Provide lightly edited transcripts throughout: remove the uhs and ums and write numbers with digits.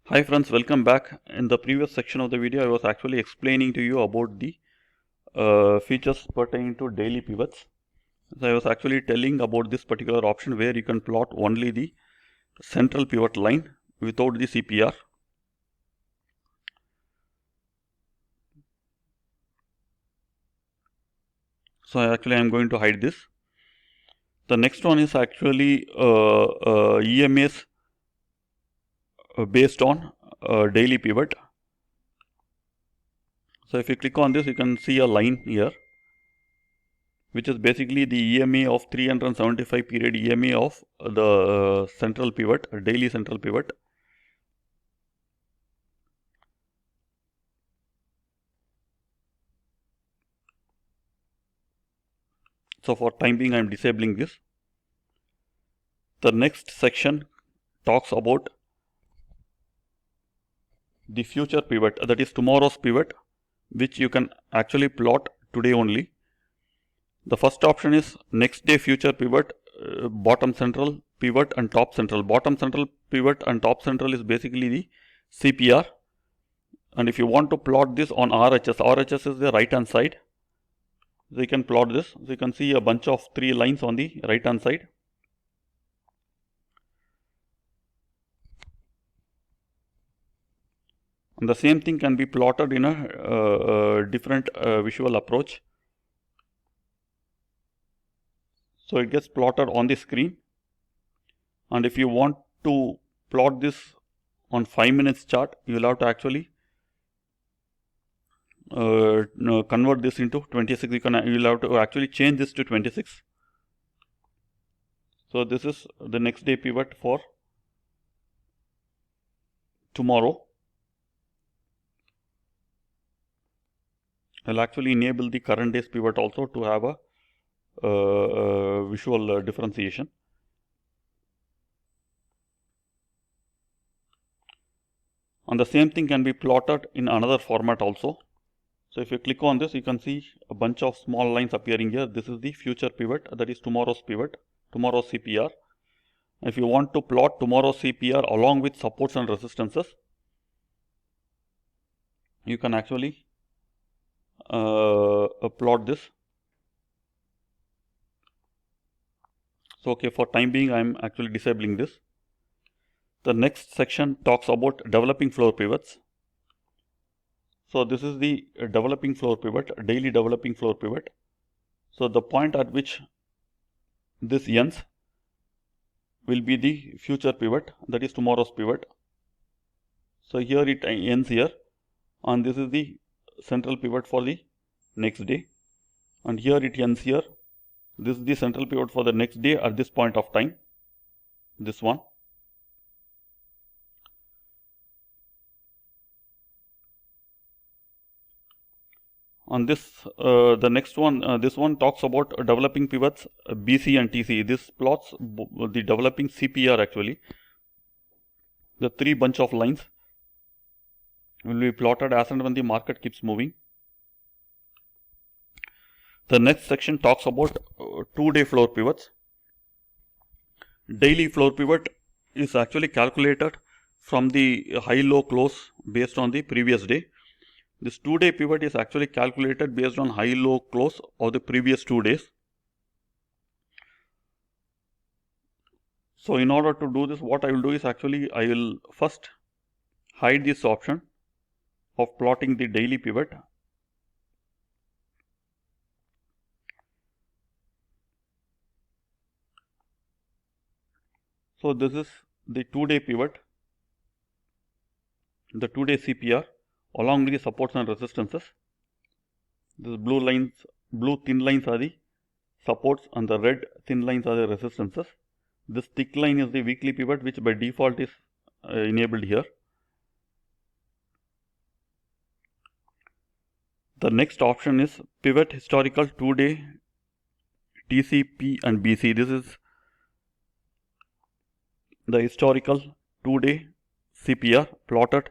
Hi friends, welcome back. In the previous section of the video, I was actually explaining to you about the features pertaining to daily pivots. So I was actually telling about this particular option where you can plot only the central pivot line without the CPR. So actually I am going to hide this. The next one is actually EMAs based on daily pivot. So if you click on this, you can see a line here, which is basically the EMA of 375 period EMA of the central pivot, daily central pivot. So for time being, I am disabling this. The next section talks about the future pivot, that is tomorrow's pivot, which you can actually plot today only. The first option is next day future pivot, bottom central pivot and top central. Bottom central pivot and top central is basically the CPR. And if you want to plot this on RHS is the right hand side. So you can plot this. So you can see a bunch of 3 lines on the right hand side. And the same thing can be plotted in a different visual approach. So it gets plotted on the screen. And if you want to plot this on 5 minutes chart, you will have to actually convert this into 26. You will have to actually change this to 26. So this is the next day pivot for tomorrow. I'll actually enable the current day's pivot also to have a visual differentiation. And the same thing can be plotted in another format also. So if you click on this, you can see a bunch of small lines appearing here. This is the future pivot, that is tomorrow's pivot, tomorrow's CPR. If you want to plot tomorrow's CPR along with supports and resistances, you can actually plot this. So okay, for time being, I am actually disabling this. The next section talks about developing floor pivots. So this is the developing floor pivot, daily developing floor pivot. So the point at which this ends will be the future pivot, that is tomorrow's pivot. So here it ends here, and this is the central pivot for the next day, and here it ends here. This is the central pivot for the next day at this point of time, this one. On this, the next one, this one talks about developing pivots BC and TC. This plots the developing CPR actually. The 3 bunch of lines will be plotted as and when the market keeps moving. The next section talks about 2-day floor pivots. Daily floor pivot is actually calculated from the high-low close based on the previous day. This 2-day pivot is actually calculated based on high-low close of the previous 2 days. So in order to do this, what I will do is actually I will first hide this option of plotting the daily pivot. So this is the 2-day pivot, the 2-day CPR along with the supports and resistances. These blue thin lines are the supports and the red thin lines are the resistances. This thick line is the weekly pivot, which by default is enabled here. The next option is pivot historical 2-day TCP and BC. This is the historical 2-day CPR plotted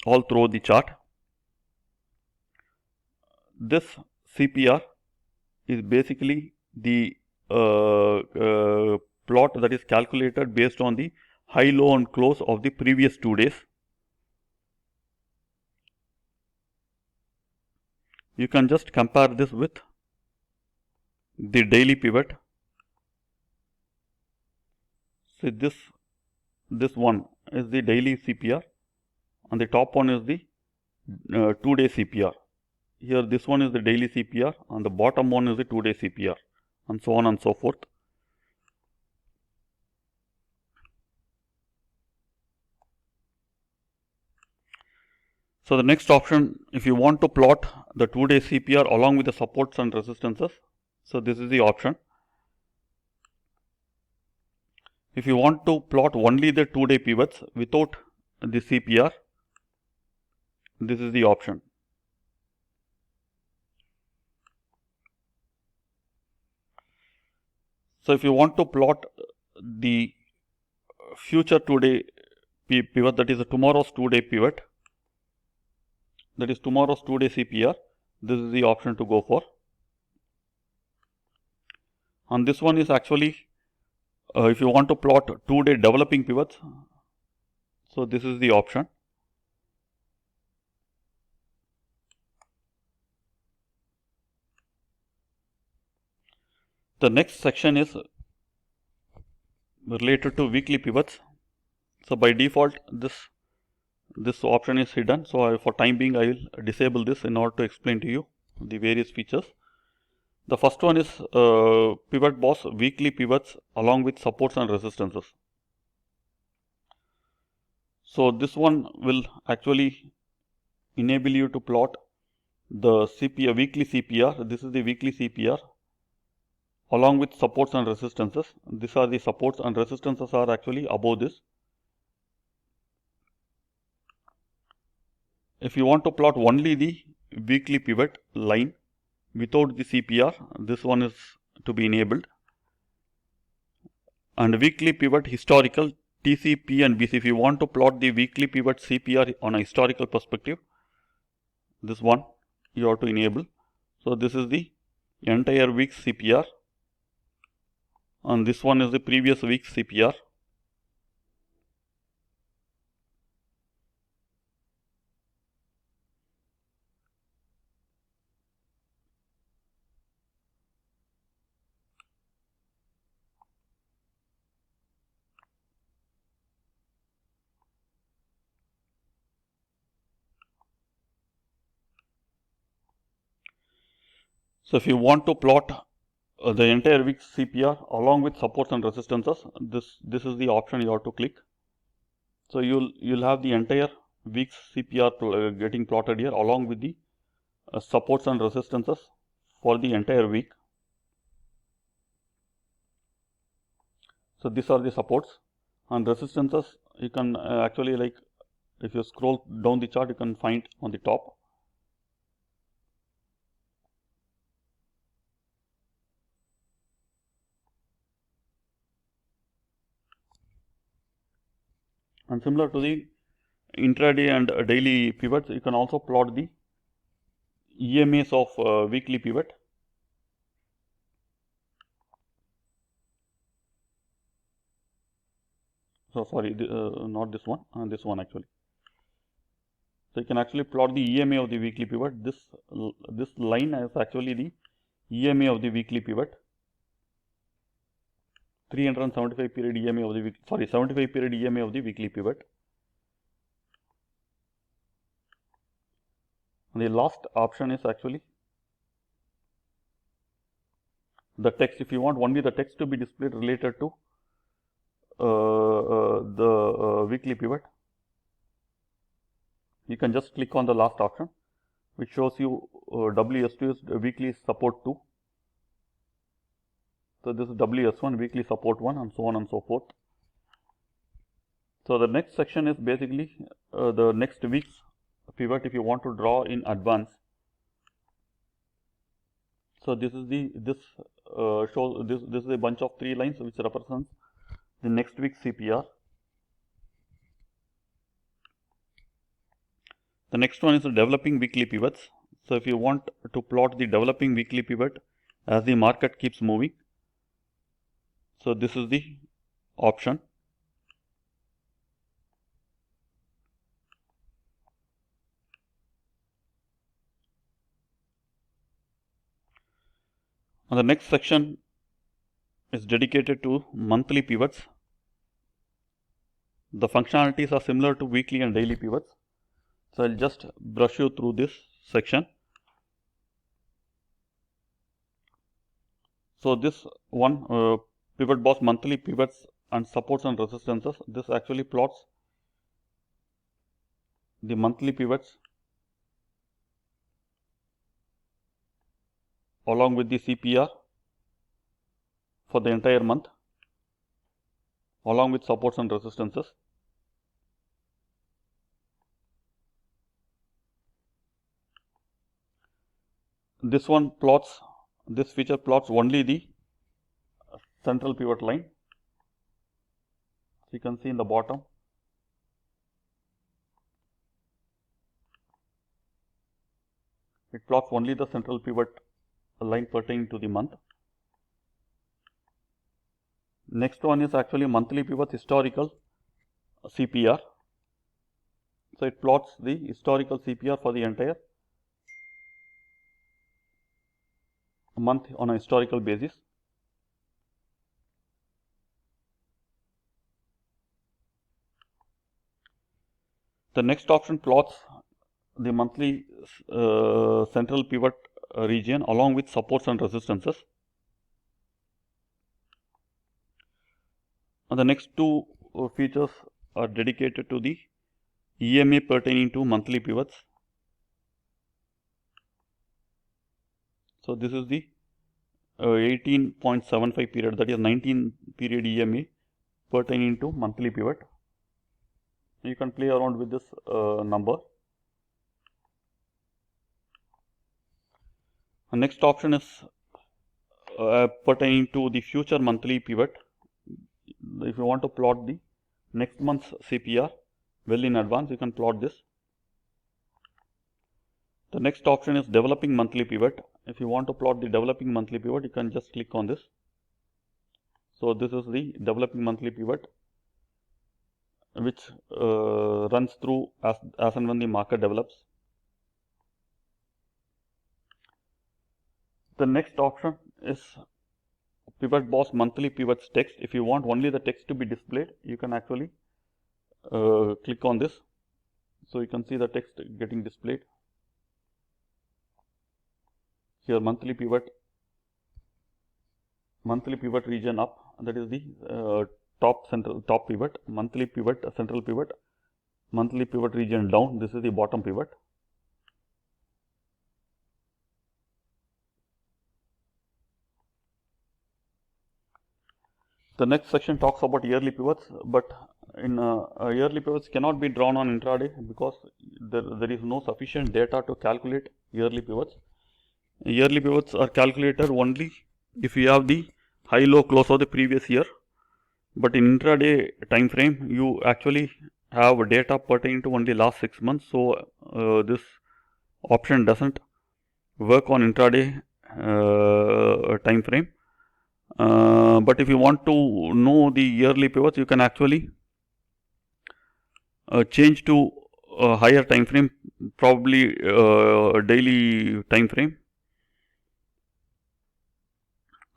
all through the chart. This CPR is basically the plot that is calculated based on the high, low and close of the previous 2 days. You can just compare this with the daily pivot. See, this one is the daily CPR and the top one is the 2-day CPR. Here this one is the daily CPR and the bottom one is the 2-day CPR, and so on and so forth. So the next option, if you want to plot the 2-day CPR along with the supports and resistances, so this is the option. If you want to plot only the 2-day pivots without the CPR, this is the option. So if you want to plot the future 2-day pivot, that is tomorrow's 2-day pivot, that is tomorrow's 2-day CPR, this is the option to go for. And this one is actually if you want to plot 2-day developing pivots, so this is the option. The next section is related to weekly pivots. So by default this option is hidden, so for time being I will disable this in order to explain to you the various features. The first one is Pivot Boss weekly pivots along with supports and resistances. So this one will actually enable you to plot the CPR, weekly CPR. This is the weekly CPR along with supports and resistances. These are the supports and resistances are actually above this. If you want to plot only the weekly pivot line without the CPR, this one is to be enabled. And weekly pivot historical TCP and BC, if you want to plot the weekly pivot CPR on a historical perspective, this one you have to enable. So this is the entire week's CPR and this one is the previous week's CPR. So if you want to plot the entire week's CPR along with supports and resistances, this is the option you have to click. So you'll have the entire week's CPR getting plotted here along with the supports and resistances for the entire week. So these are the supports and resistances. You can actually, like, if you scroll down the chart, you can find on the top. And similar to the intraday and daily pivots, you can also plot the EMAs of weekly pivot. So sorry, not this one, this one actually. So you can actually plot the EMA of the weekly pivot. This line is actually the EMA of the weekly pivot. 375 period EMA of the week, 75 period EMA of the weekly pivot. And the last option is actually the text. If you want only the text to be displayed related to the weekly pivot, you can just click on the last option, which shows you WS2 is weekly support 2. So this is WS1 weekly support 1 and so on and so forth. So the next section is basically the next week's pivot if you want to draw in advance. So this is this is a bunch of 3 lines which represents the next week's CPR. The next one is the developing weekly pivots. So if you want to plot the developing weekly pivot as the market keeps moving, so this is the option. And the next section is dedicated to monthly pivots. The functionalities are similar to weekly and daily pivots. So I'll just brush you through this section. So this one, pivot boss monthly pivots and supports and resistances. This actually plots the monthly pivots along with the CPR for the entire month, along with supports and resistances. This one plots, this feature plots only the central pivot line. So you can see in the bottom, it plots only the central pivot line pertaining to the month. Next one is actually monthly pivot historical CPR. So it plots the historical CPR for the entire month on a historical basis. The next option plots the monthly central pivot region along with supports and resistances. And the next two features are dedicated to the EMA pertaining to monthly pivots. So this is the 18.75 period, that is 19 period EMA pertaining to monthly pivot. You can play around with this number. The next option is pertaining to the future monthly pivot. If you want to plot the next month's CPR well in advance, you can plot this. The next option is developing monthly pivot. If you want to plot the developing monthly pivot, you can just click on this. So this is the developing monthly pivot, which runs through as and when the market develops. The next option is pivot boss monthly pivots text. If you want only the text to be displayed, you can actually click on this. So you can see the text getting displayed. Here monthly pivot region up, that is the top pivot, monthly pivot, central pivot, monthly pivot region down, this is the bottom pivot. The next section talks about yearly pivots, but in yearly pivots cannot be drawn on intraday because there is no sufficient data to calculate yearly pivots. Yearly pivots are calculated only if you have the high-low close of the previous year, but in intraday time frame you actually have data pertaining to only last 6 months. So this option doesn't work on intraday time frame. But if you want to know the yearly pivots, you can actually change to a higher time frame, probably daily time frame,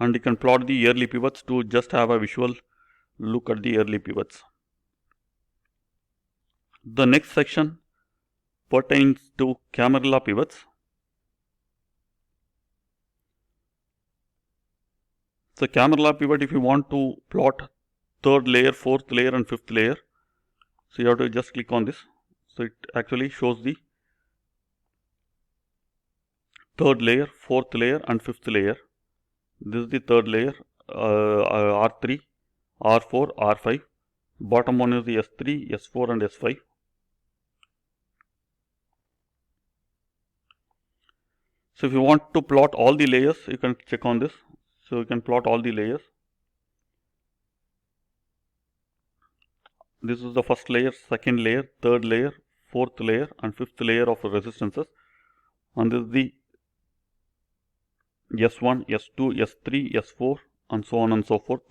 and you can plot the yearly pivots to just have a visual look at the yearly pivots. The next section pertains to Camarilla pivots. So Camarilla pivot, if you want to plot third layer, fourth layer and fifth layer, so you have to just click on this. So it actually shows the third layer, fourth layer and fifth layer. This is the third layer, R3, R4, R5. Bottom one is the S3, S4 and S5. So if you want to plot all the layers, you can check on this. So you can plot all the layers. This is the first layer, second layer, third layer, fourth layer and fifth layer of resistances. And this is the S1, S2, S3, S4 and so on and so forth.